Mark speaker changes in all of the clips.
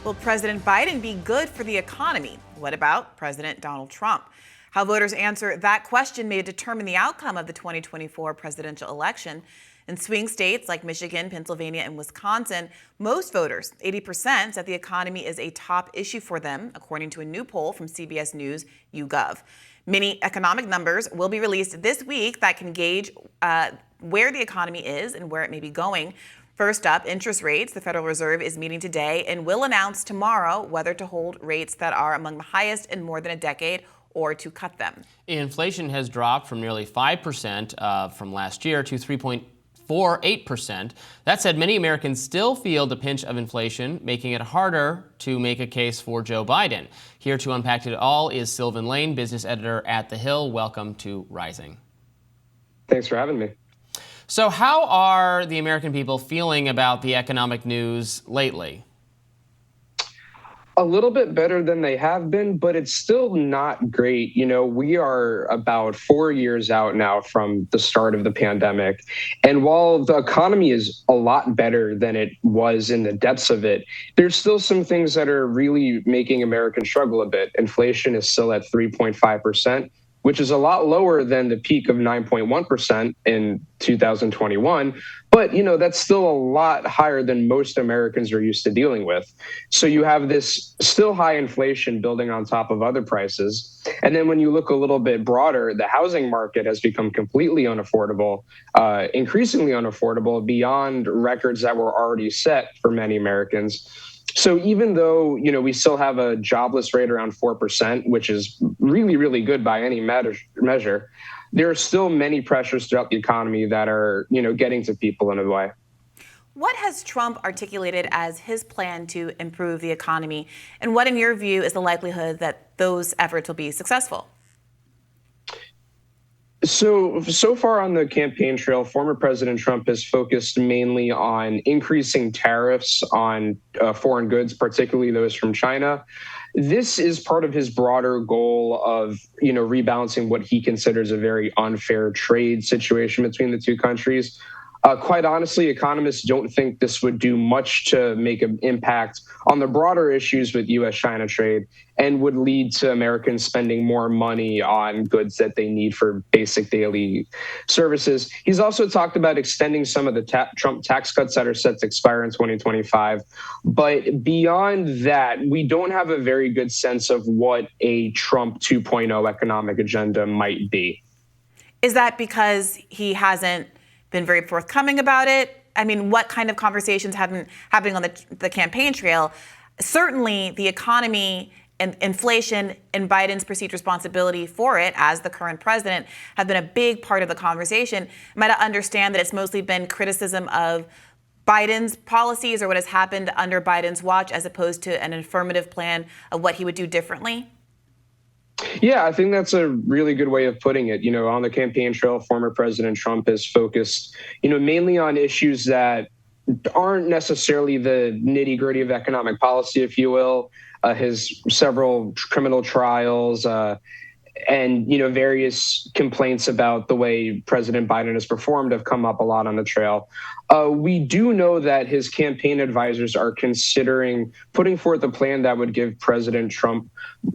Speaker 1: Will President Biden be good for the economy? What about President Donald Trump? How voters answer that question may determine the outcome of the 2024 presidential election. In swing states like Michigan, Pennsylvania, and Wisconsin, most voters, 80%, said the economy is a top issue for them, according to a new poll from CBS News YouGov. Many economic numbers will be released this week that can gauge where the economy is and where it may be going. First up, interest rates. The Federal Reserve is meeting today and will announce tomorrow whether to hold rates that are among the highest in more than a decade or to cut them.
Speaker 2: Inflation has dropped from nearly 5% from last year to 3.48%. That said, many Americans still feel the pinch of inflation, making it harder to make a case for Joe Biden. Here to unpack it all is Sylvan Lane, business editor at The Hill. Welcome to Rising.
Speaker 3: Thanks for having me.
Speaker 2: So how are the American people feeling about the economic news lately?
Speaker 3: A little bit better than they have been, but it's still not great. You know, we are about 4 years out now from the start of the pandemic. And while the economy is a lot better than it was in the depths of it, there's still some things that are really making Americans struggle a bit. Inflation is still at 3.5%. Which is a lot lower than the peak of 9.1% in 2021. But, you know, that's still a lot higher than most Americans are used to dealing with. So you have this still high inflation building on top of other prices. And then when you look a little bit broader, the housing market has become completely unaffordable, increasingly unaffordable beyond records that were already set for many Americans. So even though, you know, we still have a jobless rate around 4%, which is really, really good by any measure, there are still many pressures throughout the economy that are, you know, getting to people in a way.
Speaker 1: What has Trump articulated as his plan to improve the economy? And what, in your view, is the likelihood that those efforts will be successful?
Speaker 3: So far on the campaign trail, former President Trump has focused mainly on increasing tariffs on foreign goods, particularly those from China. This is part of his broader goal of, you know, rebalancing what he considers a very unfair trade situation between the two countries. Quite honestly, economists don't think this would do much to make an impact on the broader issues with U.S.-China trade and would lead to Americans spending more money on goods that they need for basic daily services. He's also talked about extending some of the Trump tax cuts that are set to expire in 2025. But beyond that, we don't have a very good sense of what a Trump 2.0 economic agenda might be.
Speaker 1: Is that because he hasn't been very forthcoming about it? I mean, what kind of conversations have been happening on the campaign trail? Certainly, the economy and inflation and Biden's perceived responsibility for it as the current president have been a big part of the conversation. Am I to understand that it's mostly been criticism of Biden's policies or what has happened under Biden's watch as opposed to an affirmative plan of what he would do differently?
Speaker 3: Yeah, I think that's a really good way of putting it. You know, on the campaign trail, former President Trump has focused, you know, mainly on issues that aren't necessarily the nitty gritty of economic policy, if you will. His several criminal trials and, you know, various complaints about the way President Biden has performed have come up a lot on the trail. We do know that his campaign advisors are considering putting forth a plan that would give President Trump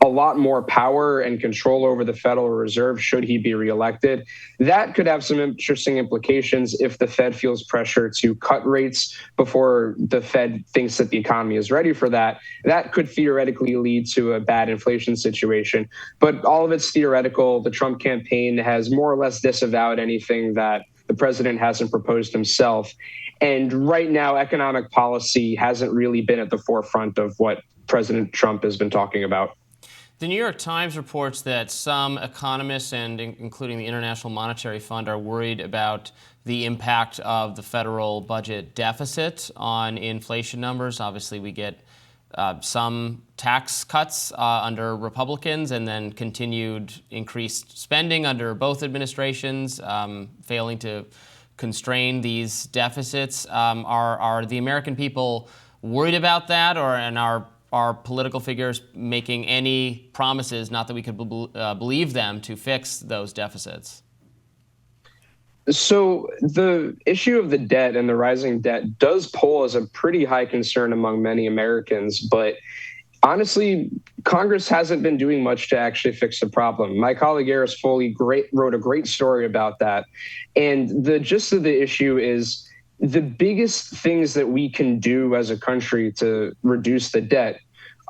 Speaker 3: a lot more power and control over the Federal Reserve should he be reelected. That could have some interesting implications if the Fed feels pressure to cut rates before the Fed thinks that the economy is ready for that. That could theoretically lead to a bad inflation situation. But all of it's theoretical. The Trump campaign has more or less disavowed anything that the president hasn't proposed himself. And right now, economic policy hasn't really been at the forefront of what President Trump has been talking about.
Speaker 2: The New York Times reports that some economists, and including the International Monetary Fund, are worried about the impact of the federal budget deficit on inflation numbers. Obviously, we get some tax cuts under Republicans and then continued increased spending under both administrations, failing to constrain these deficits. Are the American people worried about that, and are political figures making any promises, not that we could believe them, to fix those deficits?
Speaker 3: So the issue of the debt and the rising debt does poll as a pretty high concern among many Americans, but honestly, Congress hasn't been doing much to actually fix the problem. My colleague Eris Foley wrote a great story about that. And the gist of the issue is the biggest things that we can do as a country to reduce the debt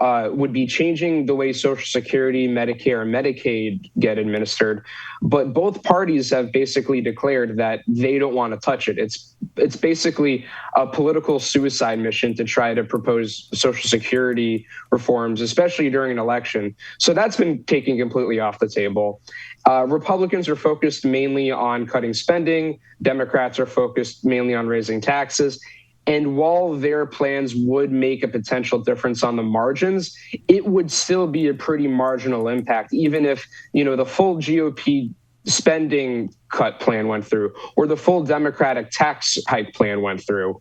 Speaker 3: would be changing the way Social Security, Medicare, and Medicaid get administered. But both parties have basically declared that they don't want to touch it. It's basically a political suicide mission to try to propose Social Security reforms, especially during an election. So that's been taken completely off the table. Republicans are focused mainly on cutting spending. Democrats are focused mainly on raising taxes. And while their plans would make a potential difference on the margins, it would still be a pretty marginal impact, even if, the full GOP spending cut plan went through or the full Democratic tax hike plan went through.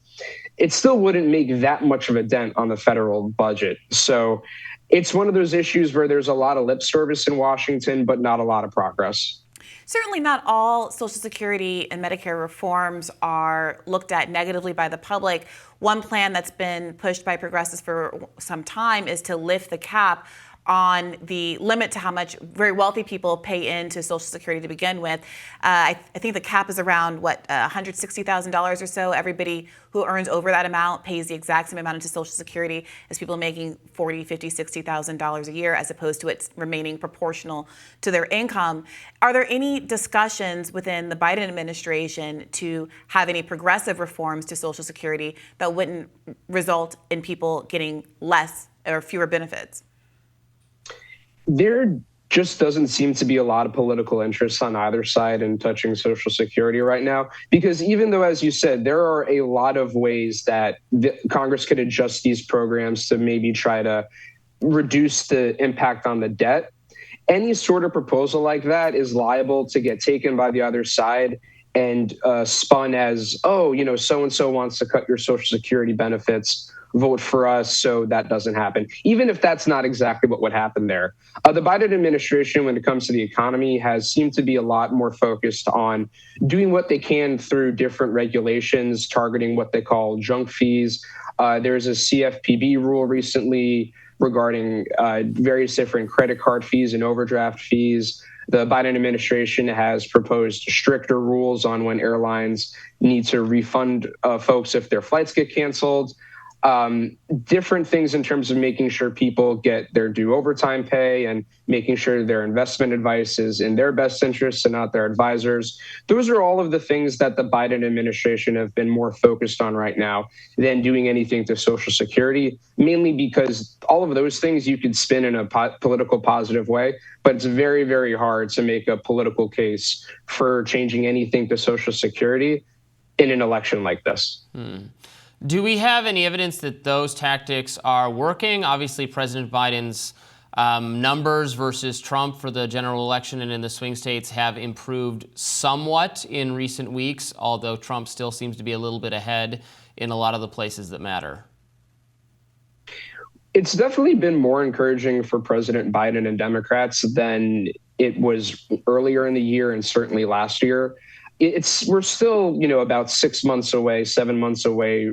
Speaker 3: It still wouldn't make that much of a dent on the federal budget. So it's one of those issues where there's a lot of lip service in Washington, but not a lot of progress.
Speaker 1: Certainly not all Social Security and Medicare reforms are looked at negatively by the public. One plan that's been pushed by progressives for some time is to lift the cap on the limit to how much very wealthy people pay into Social Security to begin with. I think the cap is around, $160,000 or so. Everybody who earns over that amount pays the exact same amount into Social Security as people making $40,000, $50,000, $60,000 a year, as opposed to it remaining proportional to their income. Are there any discussions within the Biden administration to have any progressive reforms to Social Security that wouldn't result in people getting less or fewer benefits?
Speaker 3: There just doesn't seem to be a lot of political interest on either side in touching Social Security right now, because even though, as you said, there are a lot of ways that Congress could adjust these programs to maybe try to reduce the impact on the debt, any sort of proposal like that is liable to get taken by the other side and spun as, so-and-so wants to cut your Social Security benefits, vote for us so that doesn't happen, even if that's not exactly what would happen there. The Biden administration, when it comes to the economy, has seemed to be a lot more focused on doing what they can through different regulations, targeting what they call junk fees. There's a CFPB rule recently regarding various different credit card fees and overdraft fees. The Biden administration has proposed stricter rules on when airlines need to refund folks if their flights get canceled. Different things in terms of making sure people get their due overtime pay and making sure their investment advice is in their best interests and not their advisors. Those are all of the things that the Biden administration have been more focused on right now than doing anything to Social Security, mainly because all of those things you could spin in a political positive way, but it's very, very hard to make a political case for changing anything to Social Security in an election like this.
Speaker 2: Do we have any evidence that those tactics are working? Obviously, President Biden's numbers versus Trump for the general election and in the swing states have improved somewhat in recent weeks, although Trump still seems to be a little bit ahead in a lot of the places that matter.
Speaker 3: It's definitely been more encouraging for President Biden and Democrats than it was earlier in the year and certainly last year. We're still, about 6 months away, 7 months away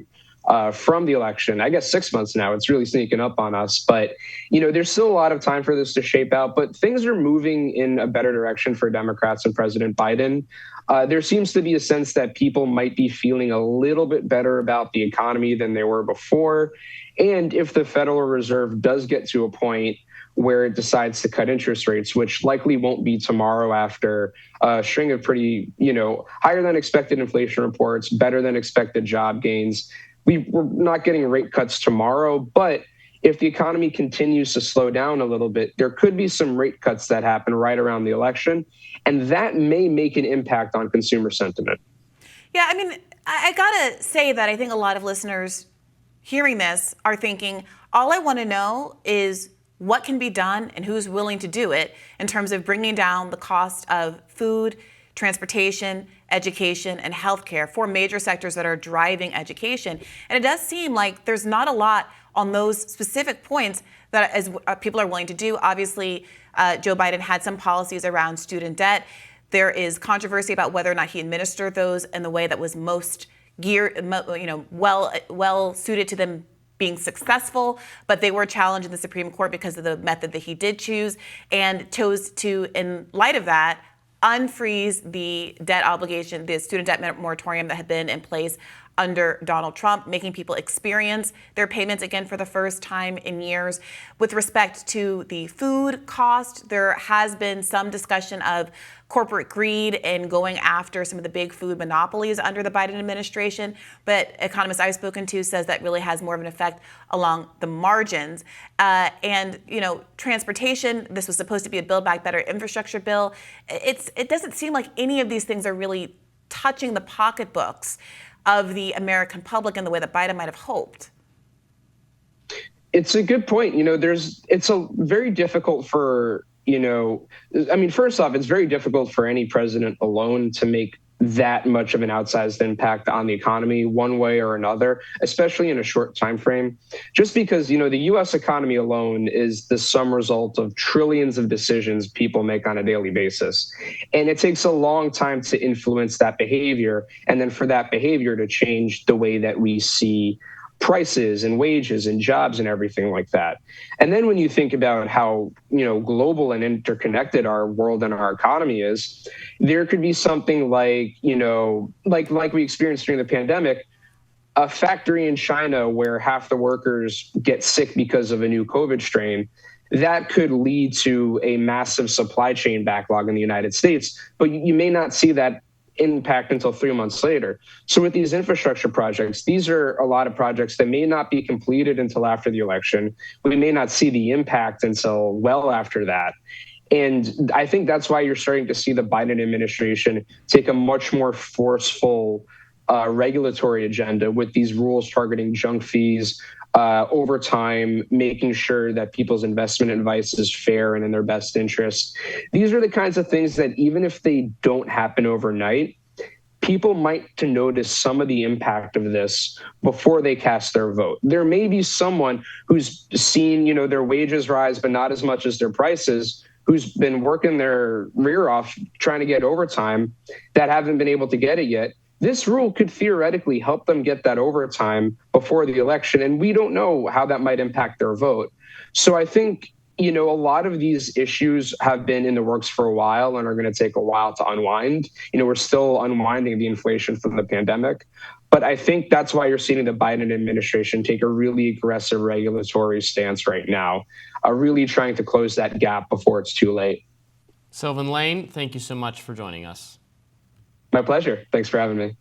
Speaker 3: from the election. I guess 6 months now. It's really sneaking up on us. But, there's still a lot of time for this to shape out. But things are moving in a better direction for Democrats and President Biden. There seems to be a sense that people might be feeling a little bit better about the economy than they were before. And if the Federal Reserve does get to a point where it decides to cut interest rates, which likely won't be tomorrow after a string of pretty, higher than expected inflation reports, better than expected job gains. We're not getting rate cuts tomorrow, but if the economy continues to slow down a little bit, there could be some rate cuts that happen right around the election, and that may make an impact on consumer sentiment.
Speaker 1: Yeah, I gotta say that I think a lot of listeners hearing this are thinking, all I want to know is what can be done and who's willing to do it in terms of bringing down the cost of food, transportation, education, and healthcare, four major sectors that are driving education. And it does seem like there's not a lot on those specific points that people are willing to do. Obviously, Joe Biden had some policies around student debt. There is controversy about whether or not he administered those in the way that was most well suited to them being successful, but they were challenged in the Supreme Court because of the method that he did choose, and chose to, in light of that, unfreeze the debt obligation, the student debt moratorium that had been in place under Donald Trump, making people experience their payments again for the first time in years. With respect to the food cost, there has been some discussion of corporate greed and going after some of the big food monopolies under the Biden administration. But economists I've spoken to says that really has more of an effect along the margins. And transportation, this was supposed to be a Build Back Better infrastructure bill. It doesn't seem like any of these things are really touching the pocketbooks of the American public in the way that Biden might have hoped.
Speaker 3: It's a good point. It's a very difficult for, first off, it's very difficult for any president alone to make that much of an outsized impact on the economy one way or another, especially in a short time frame, just because, the U.S. economy alone is the sum result of trillions of decisions people make on a daily basis. And it takes a long time to influence that behavior, and then for that behavior to change the way that we see prices and wages and jobs and everything like that. And then when you think about how, global and interconnected our world and our economy is, there could be something like we experienced during the pandemic, a factory in China where half the workers get sick because of a new COVID strain. That could lead to a massive supply chain backlog in the United States, but you may not see that impact until 3 months later. So with these infrastructure projects, these are a lot of projects that may not be completed until after the election. We may not see the impact until well after that. And I think that's why you're starting to see the Biden administration take a much more forceful regulatory agenda with these rules targeting junk fees, over time, making sure that people's investment advice is fair and in their best interest. These are the kinds of things that even if they don't happen overnight, people might to notice some of the impact of this before they cast their vote. There may be someone who's seen, their wages rise, but not as much as their prices, who's been working their rear off trying to get overtime that haven't been able to get it yet. This rule could theoretically help them get that overtime before the election, and we don't know how that might impact their vote. So I think, a lot of these issues have been in the works for a while and are going to take a while to unwind. We're still unwinding the inflation from the pandemic, but I think that's why you're seeing the Biden administration take a really aggressive regulatory stance right now, really trying to close that gap before it's too late.
Speaker 2: Sylvan Lane, thank you so much for joining us.
Speaker 3: My pleasure. Thanks for having me.